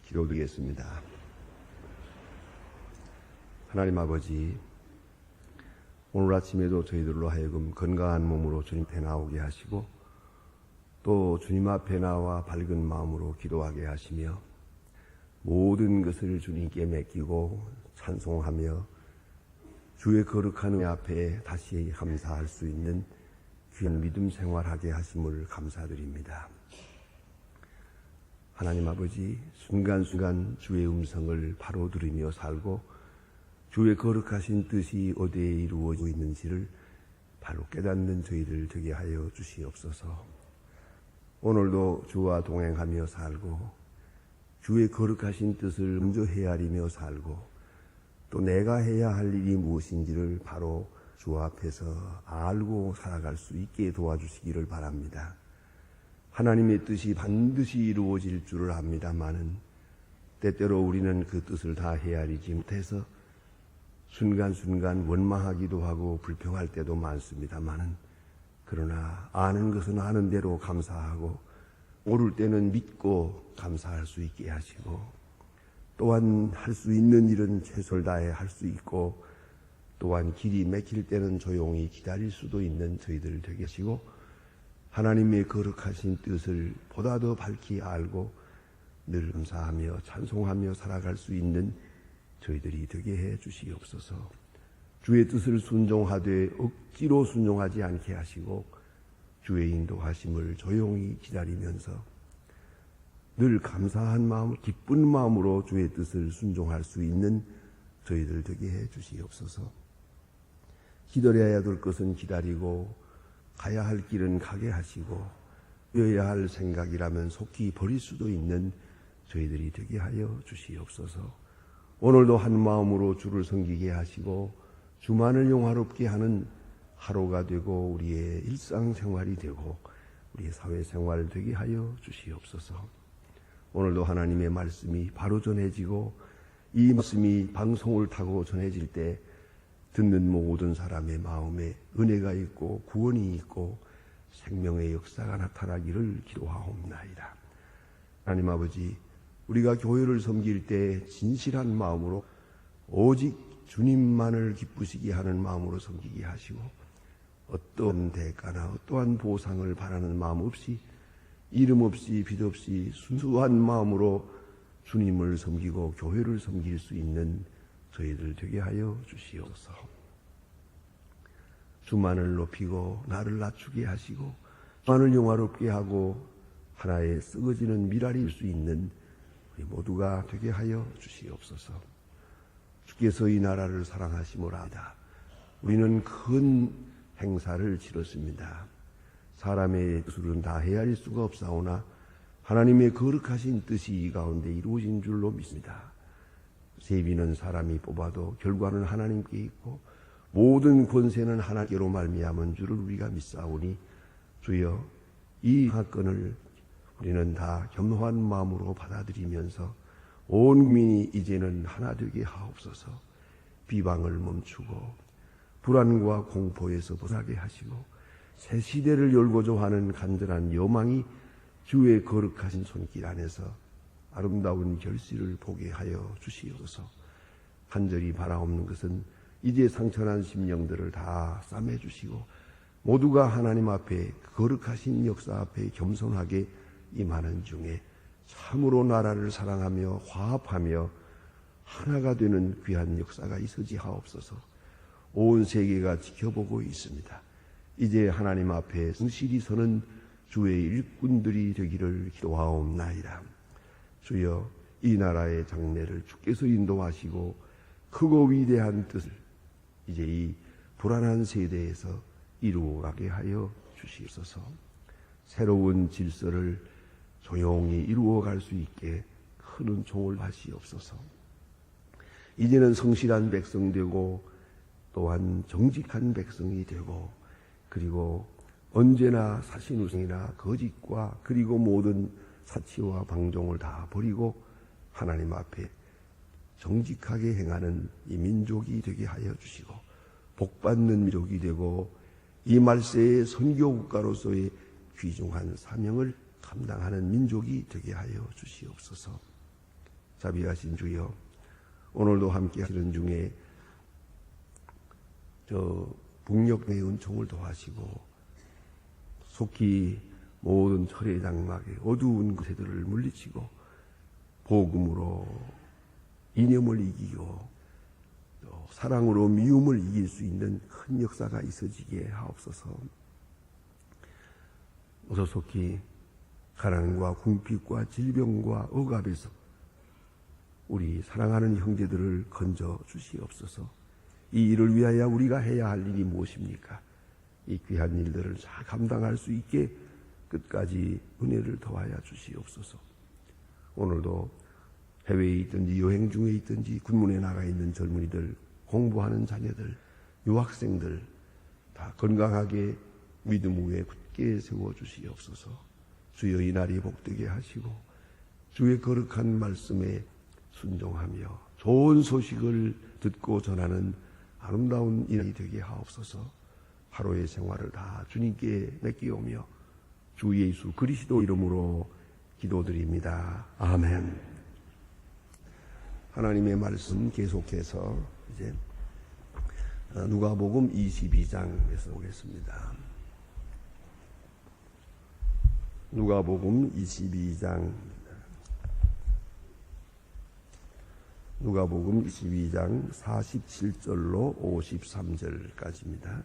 기도드리겠습니다. 하나님 아버지, 오늘 아침에도 저희들로 하여금 건강한 몸으로 주님 앞에 나오게 하시고 또 주님 앞에 나와 밝은 마음으로 기도하게 하시며 모든 것을 주님께 맡기고 찬송하며 주의 거룩한 은 앞에 다시 감사할 수 있는 귀한 믿음 생활하게 하심을 감사드립니다. 하나님 아버지, 순간순간 주의 음성을 바로 들으며 살고 주의 거룩하신 뜻이 어디에 이루어지고 있는지를 바로 깨닫는 저희들 되게 하여 주시옵소서. 오늘도 주와 동행하며 살고 주의 거룩하신 뜻을 먼저 헤아리며 살고 또 내가 해야 할 일이 무엇인지를 바로 주 앞에서 알고 살아갈 수 있게 도와주시기를 바랍니다. 하나님의 뜻이 반드시 이루어질 줄을 압니다마는 때때로 우리는 그 뜻을 다 헤아리지 못해서 순간순간 원망하기도 하고 불평할 때도 많습니다마는 그러나 아는 것은 아는 대로 감사하고 모를 때는 믿고 감사할 수 있게 하시고 또한 할 수 있는 일은 최선을 다해 할 수 있고 또한 길이 막힐 때는 조용히 기다릴 수도 있는 저희들 되게 하시고 하나님의 거룩하신 뜻을 보다 더 밝히 알고 늘 감사하며 찬송하며 살아갈 수 있는 저희들이 되게 해 주시옵소서. 주의 뜻을 순종하되 억지로 순종하지 않게 하시고 주의 인도하심을 조용히 기다리면서 늘 감사한 마음, 기쁜 마음으로 주의 뜻을 순종할 수 있는 저희들 되게 해 주시옵소서. 기다려야 될 것은 기다리고 가야 할 길은 가게 하시고 이어야 할 생각이라면 속히 버릴 수도 있는 저희들이 되게 하여 주시옵소서. 오늘도 한 마음으로 주를 섬기게 하시고 주만을 영화롭게 하는 하루가 되고 우리의 일상생활이 되고 우리의 사회생활 되게 하여 주시옵소서. 오늘도 하나님의 말씀이 바로 전해지고 이 말씀이 방송을 타고 전해질 때 듣는 모든 사람의 마음에 은혜가 있고 구원이 있고 생명의 역사가 나타나기를 기도하옵나이다. 하나님 아버지, 우리가 교회를 섬길 때 진실한 마음으로 오직 주님만을 기쁘시게 하는 마음으로 섬기게 하시고 어떠한 대가나 어떠한 보상을 바라는 마음 없이 이름 없이 빛 없이 순수한 마음으로 주님을 섬기고 교회를 섬길 수 있는 저희들 되게 하여 주시옵소서. 주만을 높이고 나를 낮추게 하시고 주만을 영화롭게 하고 하나의 썩어지는 미랄일 수 있는 우리 모두가 되게 하여 주시옵소서. 주께서 이 나라를 사랑하심을 압니다. 우리는 큰 행사를 치렀습니다. 사람의 뜻으로는 다 헤아릴 수가 없사오나 하나님의 거룩하신 뜻이 이 가운데 이루어진 줄로 믿습니다. 세비는 사람이 뽑아도 결과는 하나님께 있고 모든 권세는 하나님께로 말미암은 줄을 우리가 믿사오니 주여 이 사건을 우리는 다 겸허한 마음으로 받아들이면서 온 국민이 이제는 하나 되게 하옵소서. 비방을 멈추고 불안과 공포에서 벗어나게 하시고 새 시대를 열고자 하는 간절한 여망이 주의 거룩하신 손길 안에서 아름다운 결실을 보게 하여 주시옵소서. 간절히 바라옵는 것은 이제 상처난 심령들을 다 싸매주시고 모두가 하나님 앞에 거룩하신 역사 앞에 겸손하게 임하는 중에 참으로 나라를 사랑하며 화합하며 하나가 되는 귀한 역사가 있으지 하옵소서. 온 세계가 지켜보고 있습니다. 이제 하나님 앞에 성실히 서는 주의 일꾼들이 되기를 기도하옵나이다. 주여, 이 나라의 장래를 주께서 인도하시고 크고 위대한 뜻을 이제 이 불안한 세대에서 이루어가게 하여 주시옵소서. 새로운 질서를 조용히 이루어갈 수 있게 큰 은총을 하시옵소서. 이제는 성실한 백성 되고 또한 정직한 백성이 되고 그리고 언제나 사신우승이나 거짓과 그리고 모든 사치와 방종을 다 버리고 하나님 앞에 정직하게 행하는 이 민족이 되게 하여 주시고 복받는 민족이 되고 이 말세의 선교국가로서의 귀중한 사명을 감당하는 민족이 되게 하여 주시옵소서. 자비하신 주여, 오늘도 함께 하시는 중에 북녘의 은총을 도하시고 속히 모든 철의 장막에 어두운 세들을 물리치고 복음으로 이념을 이기고 또 사랑으로 미움을 이길 수 있는 큰 역사가 있어지게 하옵소서. 어서 속히 가난과 궁핍과 질병과 억압에서 우리 사랑하는 형제들을 건져 주시옵소서. 이 일을 위하여 우리가 해야 할 일이 무엇입니까? 이 귀한 일들을 잘 감당할 수 있게 끝까지 은혜를 더하여 주시옵소서. 오늘도 해외에 있든지 여행 중에 있든지 군문에 나가 있는 젊은이들, 공부하는 자녀들, 유학생들 다 건강하게 믿음 위에 굳게 세워주시옵소서. 주여 이 날이 복되게 하시고 주의 거룩한 말씀에 순종하며 좋은 소식을 듣고 전하는 아름다운 일이 되게 하옵소서. 하루의 생활을 다 주님께 맡기오며 주 예수 그리스도 이름으로 기도드립니다. 아멘. 하나님의 말씀 계속해서 이제 누가복음 22장에서 보겠습니다. 누가복음 22장 누가복음 22장 47절로 53절까지입니다.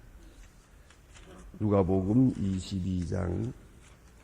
누가복음 22장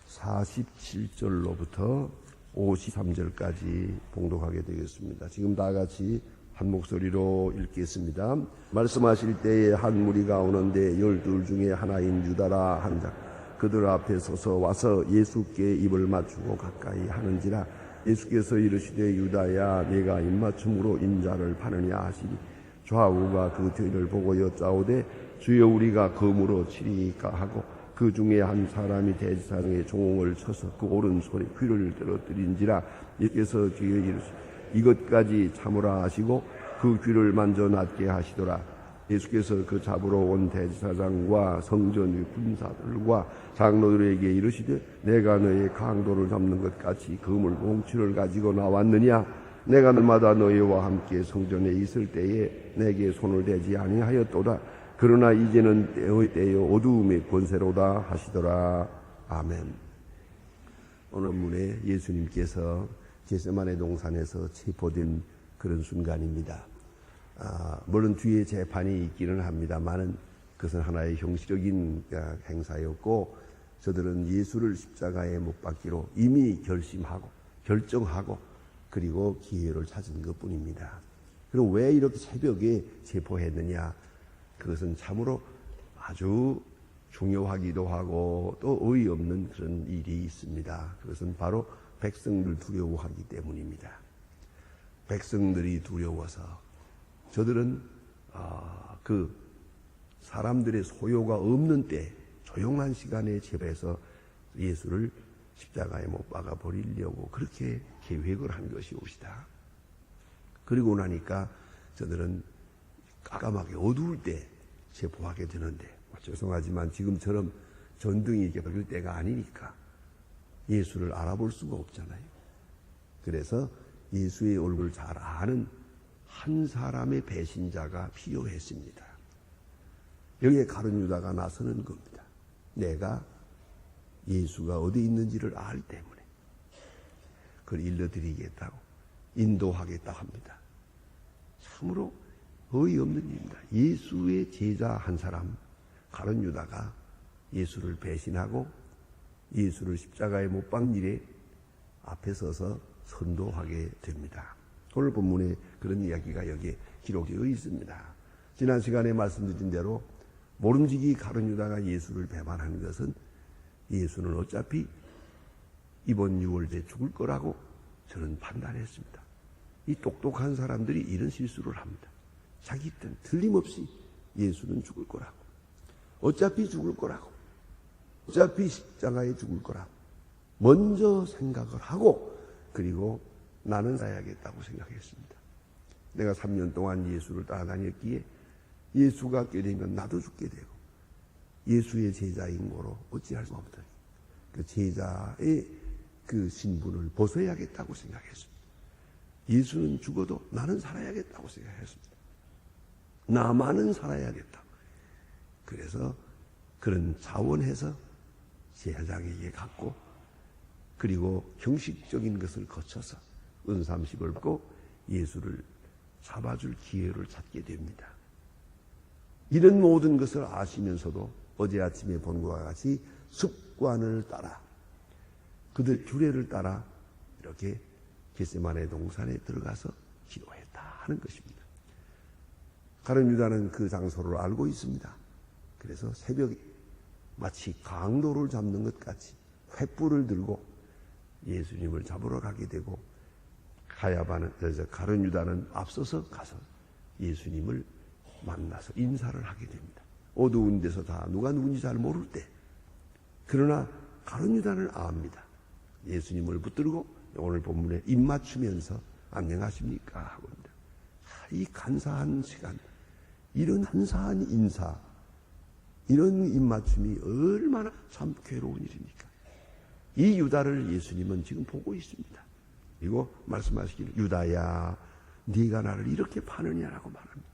47절로부터 53절까지 봉독하게 되겠습니다. 지금 다 같이 한 목소리로 읽겠습니다. 말씀하실 때에 한 무리가 오는데 12 중에 하나인 유다라 한 자 그들 앞에 서서 와서 예수께 입을 맞추고 가까이 하는지라 예수께서 이르시되 유다야 네가 입맞춤으로 인자를 파느냐 하시니 좌우가 그 뒤를 보고 여짜오되 주여 우리가 검으로 치리까 하고 그 중에 한 사람이 대지사장의 종을 쳐서 그 오른손에 귀를 떨어뜨린지라 예수께서 뒤에 이르시되 이것까지 참으라 하시고 그 귀를 만져 낫게 하시더라. 예수께서 그 잡으러 온 대지사장과 성전 위 군사들과 장로들에게 이르시되 내가 너의 강도를 잡는 것 같이 검을 몽치를 가지고 나왔느냐? 내가 날마다 너희와 함께 성전에 있을 때에 내게 손을 대지 아니하였도다. 그러나 이제는 때여 어두움의 권세로다 하시더라. 아멘. 오늘 본문에 예수님께서 겟세마네 동산에서 체포된 그런 순간입니다. 물론 뒤에 재판이 있기는 합니다만은 그것은 하나의 형식적인 행사였고 저들은 예수를 십자가에 못 박기로 이미 결정하고 그리고 기회를 찾은 것뿐입니다. 그럼 왜 이렇게 새벽에 체포했느냐? 그것은 참으로 아주 중요하기도 하고 또 어이없는 그런 일이 있습니다. 그것은 바로 백성들 두려워하기 때문입니다. 백성들이 두려워서 저들은 그 사람들의 소요가 없는 때 조용한 시간에 제배해서 예수를 십자가에 못 박아 버리려고 그렇게 계획을 한 것이옵시다. 그리고 나니까 저들은 깜깜하게 어두울 때 체포하게 되는데 죄송하지만 지금처럼 전등이 이렇게 밝을 때가 아니니까 예수를 알아볼 수가 없잖아요. 그래서 예수의 얼굴을 잘 아는 한 사람의 배신자가 필요했습니다. 여기에 가룟 유다가 나서는 겁니다. 내가 예수가 어디 있는지를 알기 때문에 그걸 일러드리겠다고 인도하겠다 합니다. 참으로 어이없는 일입니다. 예수의 제자 한 사람 가룟 유다가 예수를 배신하고 예수를 십자가에 못 박는 일에 앞에 서서 선도하게 됩니다. 오늘 본문에 그런 이야기가 여기에 기록되어 있습니다. 지난 시간에 말씀드린 대로 모름지기 가룟 유다가 예수를 배반하는 것은 예수는 어차피 이번 6월에 죽을 거라고 저는 판단했습니다. 이 똑똑한 사람들이 이런 실수를 합니다. 자기 뜻 틀림없이 예수는 죽을 거라고, 어차피 죽을 거라고, 어차피 십자가에 죽을 거라고 먼저 생각을 하고 그리고 나는 살아야겠다고 생각했습니다. 내가 3년 동안 예수를 따라다녔기에 예수가 깨되면 나도 죽게 되고 예수의 제자인 거로 어찌할 수 없더니 그 제자의 그 신분을 벗어야겠다고 생각했습니다. 예수는 죽어도 나는 살아야겠다고 생각했습니다. 나만은 살아야겠다. 그래서 그런 자원해서 제사장에게 갔고, 그리고 형식적인 것을 거쳐서 은삼식을 받고 예수를 잡아줄 기회를 찾게 됩니다. 이런 모든 것을 아시면서도 어제 아침에 본 것과 같이 습관을 따라, 그들 규례를 따라 이렇게 겟세마네 동산에 들어가서 기도했다 하는 것입니다. 가룟 유다는 그 장소를 알고 있습니다. 그래서 새벽에 마치 강도를 잡는 것 같이 횃불을 들고 예수님을 잡으러 가게 되고, 가룟 유다는 앞서서 가서 예수님을 만나서 인사를 하게 됩니다. 어두운 데서 다 누가 누군지 잘 모를 때, 그러나 가룟 유다는 압니다. 예수님을 붙들고 오늘 본문에 입 맞추면서 안녕하십니까 하고 있습니다. 이 간사한 시간, 이런 간사한 인사, 이런 입맞춤이 얼마나 참 괴로운 일입니까? 이 유다를 예수님은 지금 보고 있습니다. 그리고 말씀하시기를, 유다야, 네가 나를 이렇게 파느냐라고 말합니다.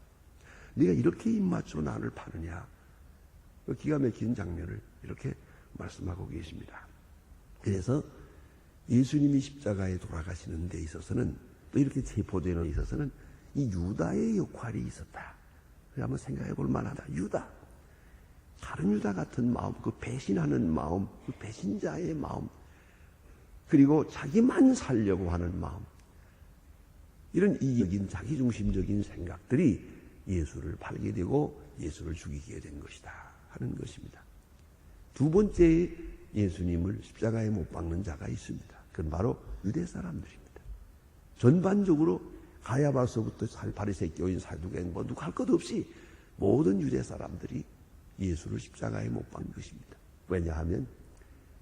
네가 이렇게 입맞추고 나를 파느냐. 기가 막힌 장면을 이렇게 말씀하고 계십니다. 그래서 예수님이 십자가에 돌아가시는 데 있어서는, 또 이렇게 체포되는 데 있어서는 이 유다의 역할이 있었다. 한번 생각해 볼 만하다. 유다, 다른 유다 같은 마음, 그 배신하는 마음, 그 배신자의 마음, 그리고 자기만 살려고 하는 마음, 이런 이기적인 자기중심적인 생각들이 예수를 팔게 되고 예수를 죽이게 된 것이다 하는 것입니다. 두 번째, 예수님을 십자가에 못 박는 자가 있습니다. 그건 바로 유대 사람들입니다. 전반적으로 가야바서부터 바리새 교인, 사두개인, 뭐 누가 할 것 없이 모든 유대 사람들이 예수를 십자가에 못 박는 것입니다. 왜냐하면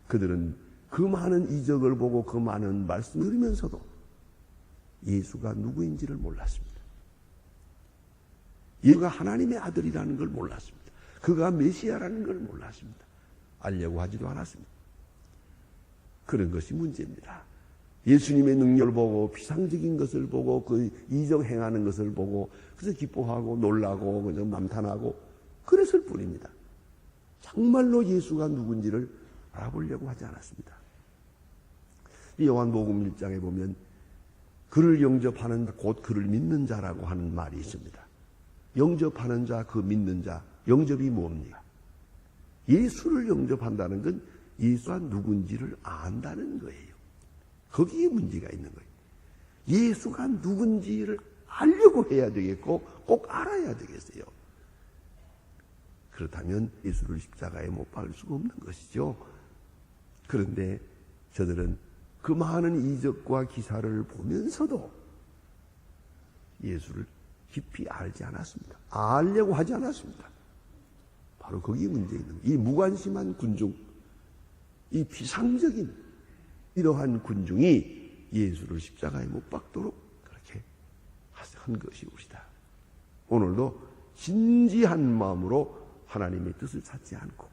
그들은 그 많은 이적을 보고 그 많은 말씀을 들으면서도 예수가 누구인지를 몰랐습니다. 예수가 하나님의 아들이라는 걸 몰랐습니다. 그가 메시아라는 걸 몰랐습니다. 알려고 하지도 않았습니다. 그런 것이 문제입니다. 예수님의 능력을 보고 비상적인 것을 보고 그 이적 행하는 것을 보고 그래서 기뻐하고 놀라고 그냥 감탄하고 그랬을 뿐입니다. 정말로 예수가 누군지를 알아보려고 하지 않았습니다. 이 요한복음 1장에 보면 그를 영접하는 곧 그를 믿는 자라고 하는 말이 있습니다. 영접하는 자, 그 믿는 자, 영접이 뭡니까? 예수를 영접한다는 건 예수가 누군지를 안다는 거예요. 거기에 문제가 있는 거예요. 예수가 누군지를 알려고 해야 되겠고 꼭 알아야 되겠어요. 그렇다면 예수를 십자가에 못 박을 수가 없는 것이죠. 그런데 저들은 그 많은 이적과 기사를 보면서도 예수를 깊이 알지 않았습니다. 알려고 하지 않았습니다. 바로 거기에 문제 있는 거예요. 이 무관심한 군중, 이 비상적인 이러한 군중이 예수를 십자가에 못 박도록 그렇게 한 것이옵시다. 오늘도 진지한 마음으로 하나님의 뜻을 찾지 않고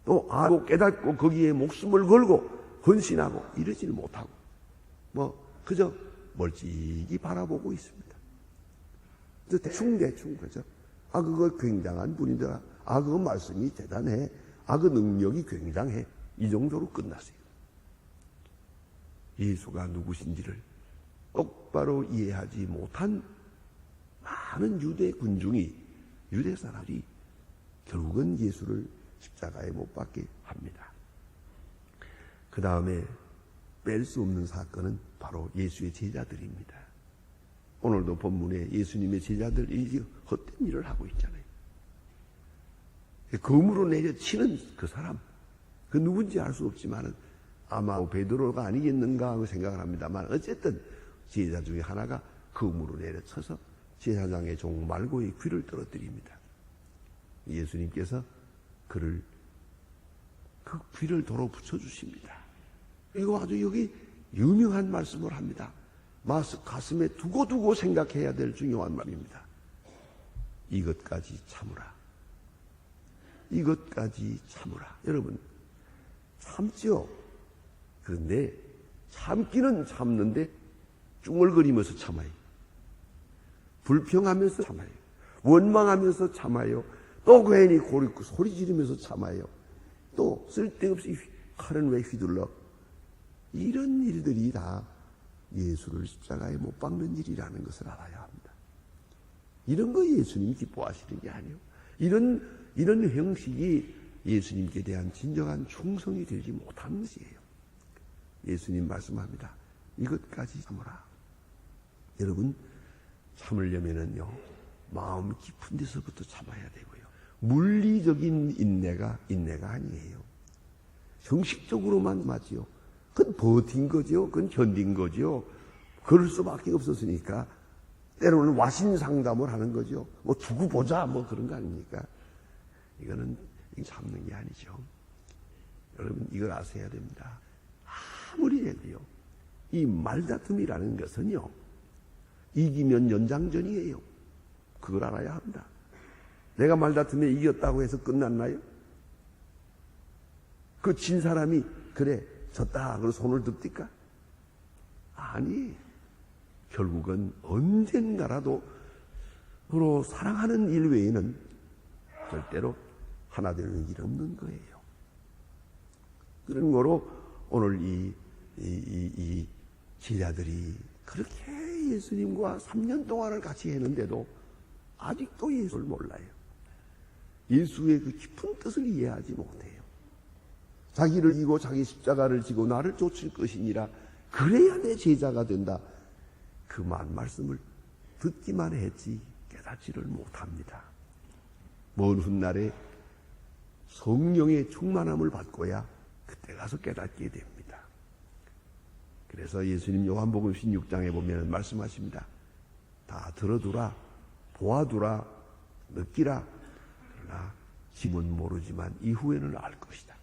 또 알고 깨닫고 거기에 목숨을 걸고 헌신하고 이러지를 못하고 그저 멀찍이 바라보고 있습니다. 대충 그죠? 그거 굉장한 분이더라. 그거 말씀이 대단해. 그 능력이 굉장해. 이 정도로 끝났어요. 예수가 누구신지를 똑바로 이해하지 못한 많은 유대 군중이, 유대 사람들이 결국은 예수를 십자가에 못 박게 합니다. 그 다음에 뺄 수 없는 사건은 바로 예수의 제자들입니다. 오늘도 본문에 예수님의 제자들이 헛된 일을 하고 있잖아요. 검으로 내려치는 그 사람, 그 누군지 알 수 없지만은 아마 베드로가 아니겠는가 하고 생각을 합니다만 어쨌든 제자 중에 하나가 검으로 내려쳐서 제사장의 종 말고의 귀를 떨어뜨립니다. 예수님께서 그 귀를 도로 붙여주십니다. 이거 아주 여기 유명한 말씀을 합니다. 가슴에 두고 생각해야 될 중요한 말입니다. 이것까지 참으라. 이것까지 참으라. 여러분, 참죠. 그런데 참기는 참는데 쭝얼거리면서 참아요. 불평하면서 참아요. 원망하면서 참아요. 또 괜히 고리고 소리 지르면서 참아요. 또 쓸데없이 칼은 왜 휘둘러. 이런 일들이 다 예수를 십자가에 못 박는 일이라는 것을 알아야 합니다. 이런 거 예수님이 기뻐하시는 게 아니에요. 이런 형식이 예수님께 대한 진정한 충성이 되지 못하는 것이에요. 예수님 말씀합니다. 이것까지 참으라. 여러분, 참으려면은요, 마음 깊은 데서부터 참아야 되고요. 물리적인 인내가 아니에요. 형식적으로만 맞지요. 그건 버틴 거죠. 그건 견딘 거죠. 그럴 수밖에 없었으니까 때로는 와신상담을 하는 거죠. 뭐 두고 보자 뭐 그런 거 아닙니까? 이거는 참는 게 아니죠. 여러분, 이걸 아셔야 됩니다. 아무리 해도요, 이 말다툼이라는 것은요, 이기면 연장전이에요. 그걸 알아야 합니다. 내가 말다툼에 이겼다고 해서 끝났나요? 그 진 사람이 그래 졌다 그러고 손을 듭니까? 아니, 결국은 언젠가라도 서로 사랑하는 일 외에는 절대로 하나 되는 일 없는 거예요. 그런 거로 오늘 이 제자들이 그렇게 예수님과 3년 동안을 같이 했는데도 아직도 예수를 몰라요. 예수의 그 깊은 뜻을 이해하지 못해요. 자기를 이고 자기 십자가를 지고 나를 쫓을 것이니라. 그래야 내 제자가 된다. 그 말씀을 듣기만 했지 깨닫지를 못합니다. 먼 훗날에 성령의 충만함을 받고야 그때 가서 깨닫게 됩니다. 그래서 예수님 요한복음 16장에 보면 말씀하십니다. 다 들어두라, 보아두라, 느끼라. 그러나 지금은 모르지만 이후에는 알 것이다.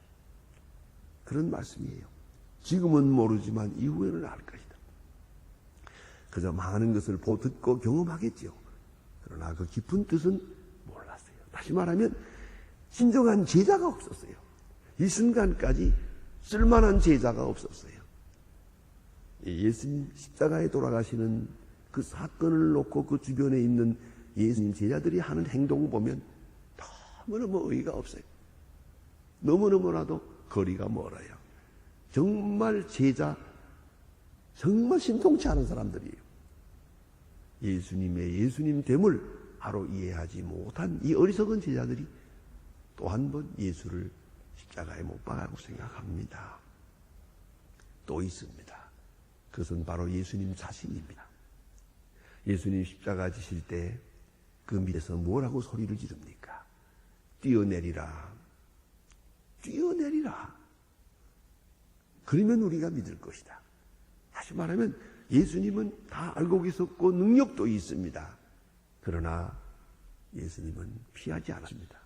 그런 말씀이에요. 지금은 모르지만 이후에는 알 것이다. 그저 많은 것을 듣고 경험하겠죠. 그러나 그 깊은 뜻은 몰랐어요. 다시 말하면 진정한 제자가 없었어요. 이 순간까지 쓸만한 제자가 없었어요. 예수님 십자가에 돌아가시는 그 사건을 놓고 그 주변에 있는 예수님 제자들이 하는 행동을 보면 너무너무 의의가 없어요. 너무너무나도 거리가 멀어요. 정말 제자, 정말 신통치 않은 사람들이에요. 예수님됨을 바로 이해하지 못한 이 어리석은 제자들이 또 한 번 예수를 십자가에 못 박았다고 생각합니다. 또 있습니다. 그것은 바로 예수님 자신입니다. 예수님 십자가 지실 때 그 밑에서 뭐라고 소리를 지릅니까? 뛰어내리라. 뛰어내리라. 그러면 우리가 믿을 것이다. 다시 말하면 예수님은 다 알고 계셨고 능력도 있습니다. 그러나 예수님은 피하지 않았습니다.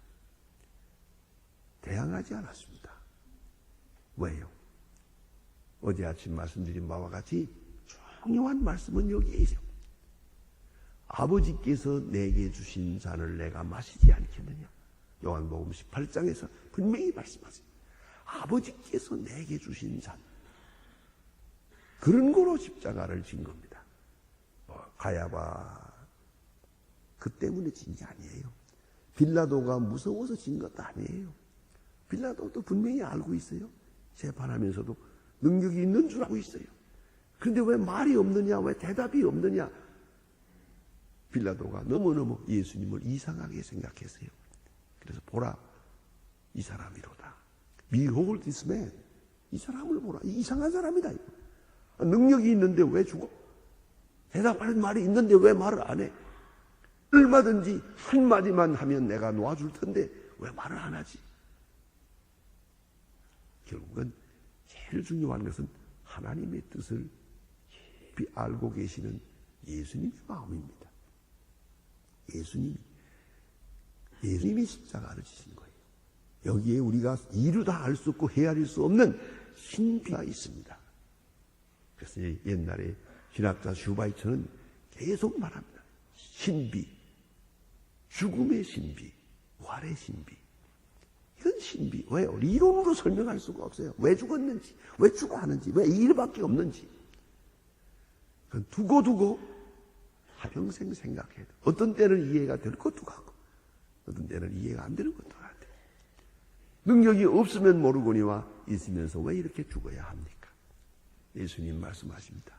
대항하지 않았습니다. 왜요? 어제 아침 말씀드린 바와 같이 중요한 말씀은 여기에 있어요. 아버지께서 내게 주신 잔을 내가 마시지 않겠느냐? 요한복음 18장에서 분명히 말씀하세요. 아버지께서 내게 주신 잔. 그런 거로 십자가를 진 겁니다. 가야바 그 때문에 진 게 아니에요. 빌라도가 무서워서 진 것도 아니에요. 빌라도도 분명히 알고 있어요. 재판하면서도 능력이 있는 줄 알고 있어요. 그런데 왜 말이 없느냐? 왜 대답이 없느냐? 빌라도가 너무너무 예수님을 이상하게 생각했어요. 그래서 보라, 이 사람이로다. Behold this man. 이 사람을 보라. 이상한 사람이다. 능력이 있는데 왜 죽어? 대답하는 말이 있는데 왜 말을 안 해? 얼마든지 한마디만 하면 내가 놓아줄 텐데 왜 말을 안 하지? 결국은 제일 중요한 것은 하나님의 뜻을 깊이 알고 계시는 예수님의 마음입니다. 예수님이 십자가를 지신 거예요. 여기에 우리가 이루 다 알 수 없고 헤아릴 수 없는 신비가 있습니다. 그래서 옛날에 신학자 슈바이처는 계속 말합니다. 신비, 죽음의 신비, 부활의 신비. 이건 신비. 왜요? 이론으로 설명할 수가 없어요. 왜 죽었는지, 왜 죽어하는지, 왜 이 일밖에 없는지. 두고 한평생 생각해야 돼. 어떤 때는 이해가 될 것도 같고 어떤 때는 이해가 안 되는 것도 같아. 능력이 없으면 모르거니와 있으면서 왜 이렇게 죽어야 합니까? 예수님 말씀하십니다.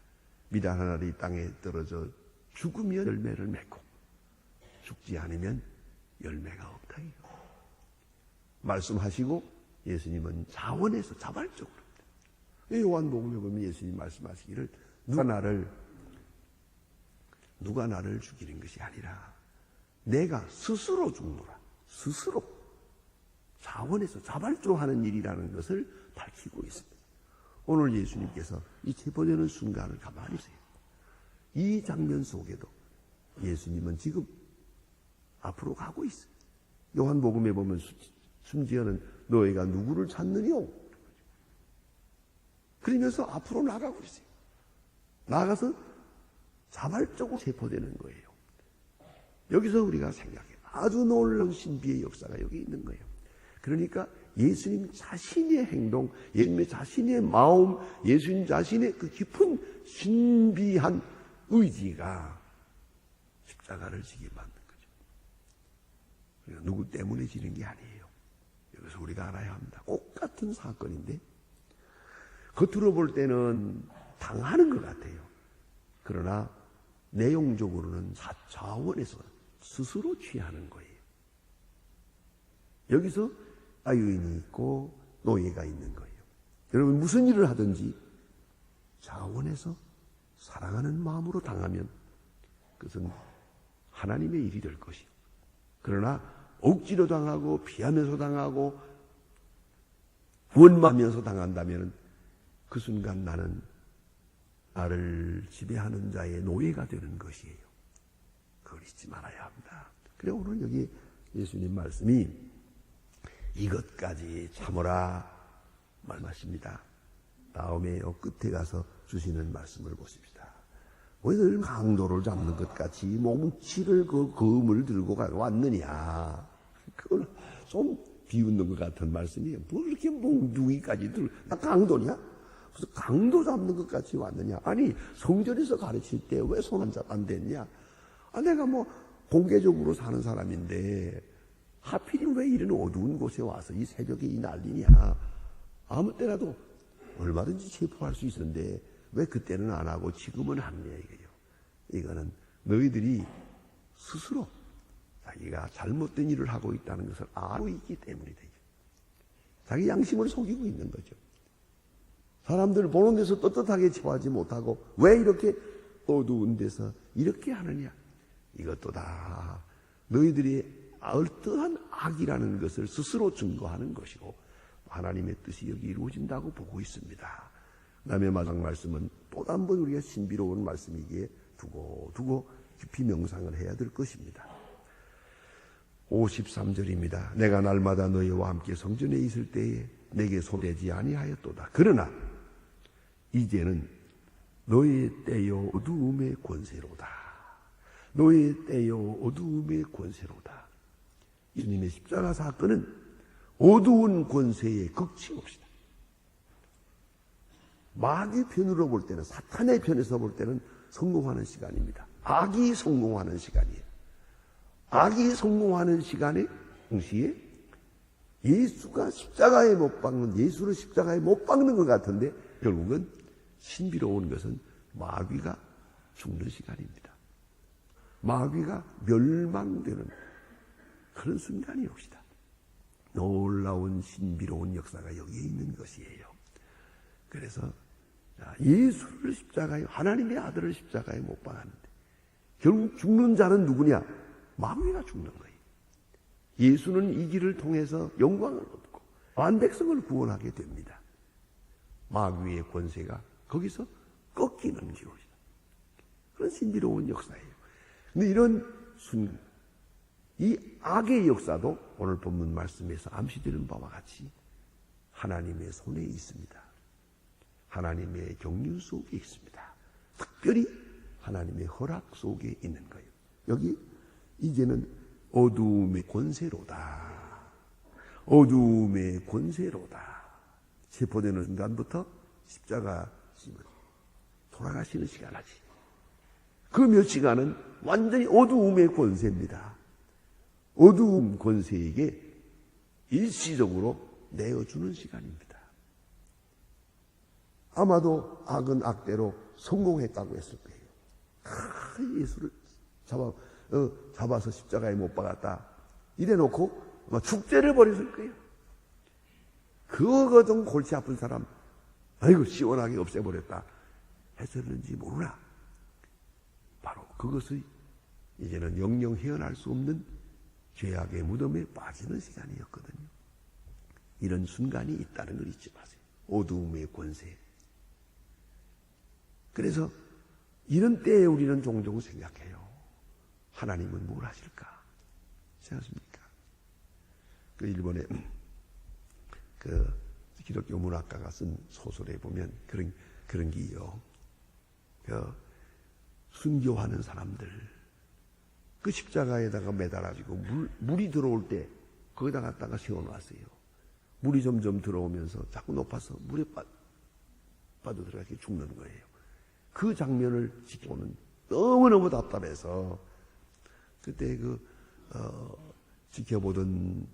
미단 하나를 이 땅에 떨어져 죽으면 열매를 맺고 죽지 않으면 열매가 없다. 이거. 말씀하시고 예수님은 자원해서 자발적으로 요한복음에 보면 예수님 말씀하시기를 누가 나를 죽이는 것이 아니라 내가 스스로 죽노라. 스스로 자원해서 자발적으로 하는 일이라는 것을 밝히고 있습니다. 오늘 예수님께서 이 체포되는 순간을 가만히 보세요. 이 장면 속에도 예수님은 지금 앞으로 가고 있어요. 요한복음에 보면 심지어는 너희가 누구를 찾느뇨? 그러면서 앞으로 나가고 있어요. 나가서 자발적으로 체포되는 거예요. 여기서 우리가 생각해요. 아주 놀라운 신비의 역사가 여기 있는 거예요. 그러니까 예수님 자신의 행동, 예수님 자신의 마음, 예수님 자신의 그 깊은 신비한 의지가 십자가를 지게 만든 거죠. 그러니까 누구 때문에 지는 게 아니에요. 여기서 우리가 알아야 합니다. 똑같은 사건인데 겉으로 볼 때는 당하는 것 같아요. 그러나 내용적으로는 자원에서 스스로 취하는 거예요. 여기서 아유인이 있고 노예가 있는 거예요. 여러분 무슨 일을 하든지 자원해서 사랑하는 마음으로 당하면 그것은 하나님의 일이 될 것이요. 그러나 억지로 당하고 피하면서 당하고 원망하면서 당한다면 그 순간 나를 지배하는 자의 노예가 되는 것이에요. 그걸 잊지 말아야 합니다. 그래 오늘 여기 예수님 말씀이 이것까지 참으라 말씀하십니다. 다음에 끝에 가서 주시는 말씀을 보십시다. 왜 늘 강도를 잡는 것 같이 몽치를 그 검을 들고 왔느냐. 그걸 좀 비웃는 것 같은 말씀이에요. 뭐 이렇게 몽둥이까지 들고 나 강도냐? 무슨 강도 잡는 것 같이 왔느냐. 아니 성전에서 가르칠 때 왜 손 안 댔냐. 내가 뭐 공개적으로 사는 사람인데 하필이면 왜 이런 어두운 곳에 와서 이 새벽에 이 난리냐. 아무 때라도 얼마든지 체포할 수 있었는데 왜 그때는 안 하고 지금은 하느냐 이거예요. 이거는 너희들이 스스로 자기가 잘못된 일을 하고 있다는 것을 알고 있기 때문이다. 자기 양심을 속이고 있는 거죠. 사람들 보는 데서 떳떳하게 체포하지 못하고 왜 이렇게 어두운 데서 이렇게 하느냐. 이것도 다 너희들이 어떠한 악이라는 것을 스스로 증거하는 것이고 하나님의 뜻이 여기 이루어진다고 보고 있습니다. 그 다음에 마지막 말씀은 또 한 번 우리가 신비로운 말씀이기에 두고 깊이 명상을 해야 될 것입니다. 53절입니다. 내가 날마다 너희와 함께 성전에 있을 때에 내게 손대지 아니하였도다. 그러나 이제는 너의 때요 어두움의 권세로다. 너의 때요 어두움의 권세로다. 예수님의 십자가 사건은 어두운 권세의 극치옵시다. 마귀 편으로 볼 때는 사탄의 편에서 볼 때는 성공하는 시간입니다. 악이 성공하는 시간이에요. 악이 성공하는 시간에 동시에 예수가 십자가에 못 박는 예수를 십자가에 못 박는 것 같은데 결국은 신비로운 것은 마귀가 죽는 시간입니다. 마귀가 멸망되는 그런 순간이 옵시다. 놀라운 신비로운 역사가 여기에 있는 것이에요. 그래서 예수를 십자가에 하나님의 아들을 십자가에 못 박았는데 결국 죽는 자는 누구냐? 마귀가 죽는 거예요. 예수는 이 길을 통해서 영광을 얻고 만백성을 구원하게 됩니다. 마귀의 권세가 거기서 꺾이는 기로이다. 그런 신비로운 역사예요. 근데 이런 순간 이 악의 역사도 오늘 본문 말씀에서 암시되는 바와 같이 하나님의 손에 있습니다. 하나님의 경륜 속에 있습니다. 특별히 하나님의 허락 속에 있는 거예요. 여기 이제는 어두움의 권세로다. 어두움의 권세로다. 체포되는 순간부터 십자가 돌아가시는 시간까지 그 몇 시간은 완전히 어두움의 권세입니다. 어두움 권세에게 일시적으로 내어주는 시간입니다. 아마도 악대로 성공했다고 했을 거예요. 예수를 잡아서 십자가에 못 박았다 이래놓고 아마 축제를 벌였을 거예요. 그거거든 골치 아픈 사람 아이고 시원하게 없애버렸다 했었는지 모르나. 바로 그것이 이제는 영영 헤어날 수 없는 죄악의 무덤에 빠지는 시간이었거든요. 이런 순간이 있다는 걸 잊지 마세요. 어두움의 권세. 그래서 이런 때에 우리는 종종 생각해요. 하나님은 뭘 하실까? 생각하십니까? 그 일본의 그 기독교 문학가가 쓴 소설에 보면 그런 게요. 그 순교하는 사람들 그 십자가에다가 매달아지고 물이 들어올 때 거기다 갖다가 세워놨어요. 물이 점점 들어오면서 자꾸 높아서 물에 빠져들어가게 죽는 거예요. 그 장면을 지켜보면 너무너무 답답해서 그때 지켜보던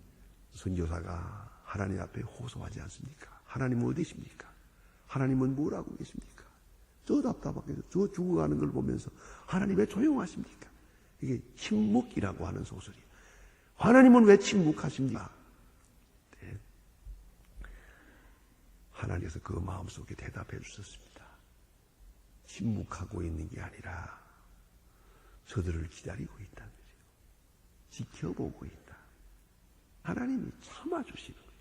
선교사가 하나님 앞에 호소하지 않습니까? 하나님은 어디 계십니까? 하나님은 뭘 하고 계십니까? 저 답답하게 저 죽어가는 걸 보면서 하나님 왜 조용하십니까? 이게 침묵이라고 하는 소설이에요. 하나님은 왜 침묵하십니까? 네. 하나님께서 그 마음속에 대답해 주셨습니다. 침묵하고 있는 게 아니라 저들을 기다리고 있다는 거죠. 지켜보고 있다. 하나님이 참아주시는 거예요.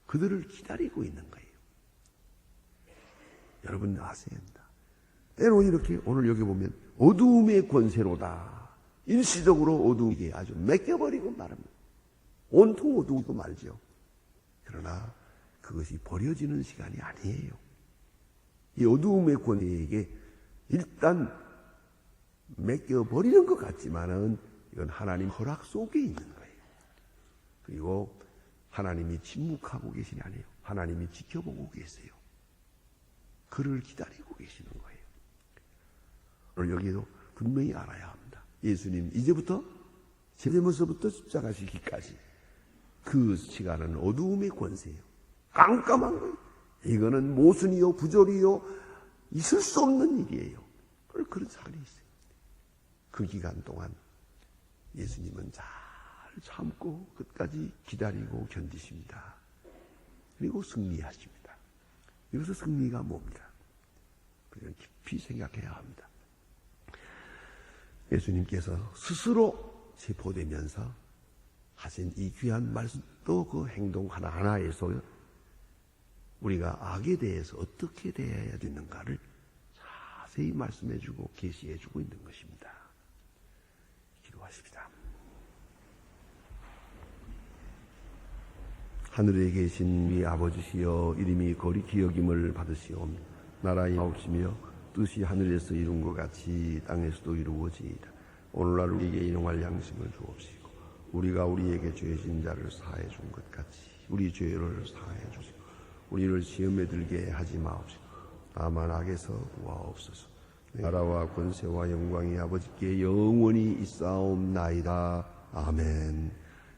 그들을 기다리고 있는 거예요. 여러분 아세요? 때로 이렇게 오늘 여기 보면 어두움의 권세로다. 일시적으로 어두움이 아주 맡겨버리고 말합니다. 온통 어두우고 말죠. 그러나 그것이 버려지는 시간이 아니에요. 이 어두움의 권세에게 일단 맡겨버리는 것 같지만은 이건 하나님 허락 속에 있는 거예요. 그리고 하나님이 침묵하고 계시니 아니에요. 하나님이 지켜보고 계세요. 그를 기다리고 계시는 거예요. 오늘 여기도 분명히 알아야 합니다. 예수님 이제부터 제물서부터 십자가 지기까지 그 시간은 어두움의 권세예요. 깜깜한 거예요. 이거는 모순이요 부조리요 있을 수 없는 일이에요. 그런 사안이 있어요. 그 기간 동안 예수님은 잘 참고 끝까지 기다리고 견디십니다. 그리고 승리하십니다. 여기서 승리가 뭡니까? 그냥 깊이 생각해야 합니다. 예수님께서 스스로 체포되면서 하신 이 귀한 말씀 또 그 행동 하나하나에서 우리가 악에 대해서 어떻게 대해야 되는가를 자세히 말씀해주고 계시해주고 있는 것입니다. 기도하십시다. 하늘에 계신 우리 아버지시여 이름이 거룩히 여김을 받으시오며 나라의 마옵시며 뜻이 하늘에서 이룬 것 같이 땅에서도 이루어지이다. 오늘날 우리에게 일용할 양식을 주옵시고 우리가 우리에게 죄진 자를 사해 준 것 같이 우리 죄를 사해 주시고 우리를 시험에 들게 하지 마옵시고 다만 악에서 구하옵소서. 나라와 권세와 영광이 아버지께 영원히 있사옵나이다. 아멘.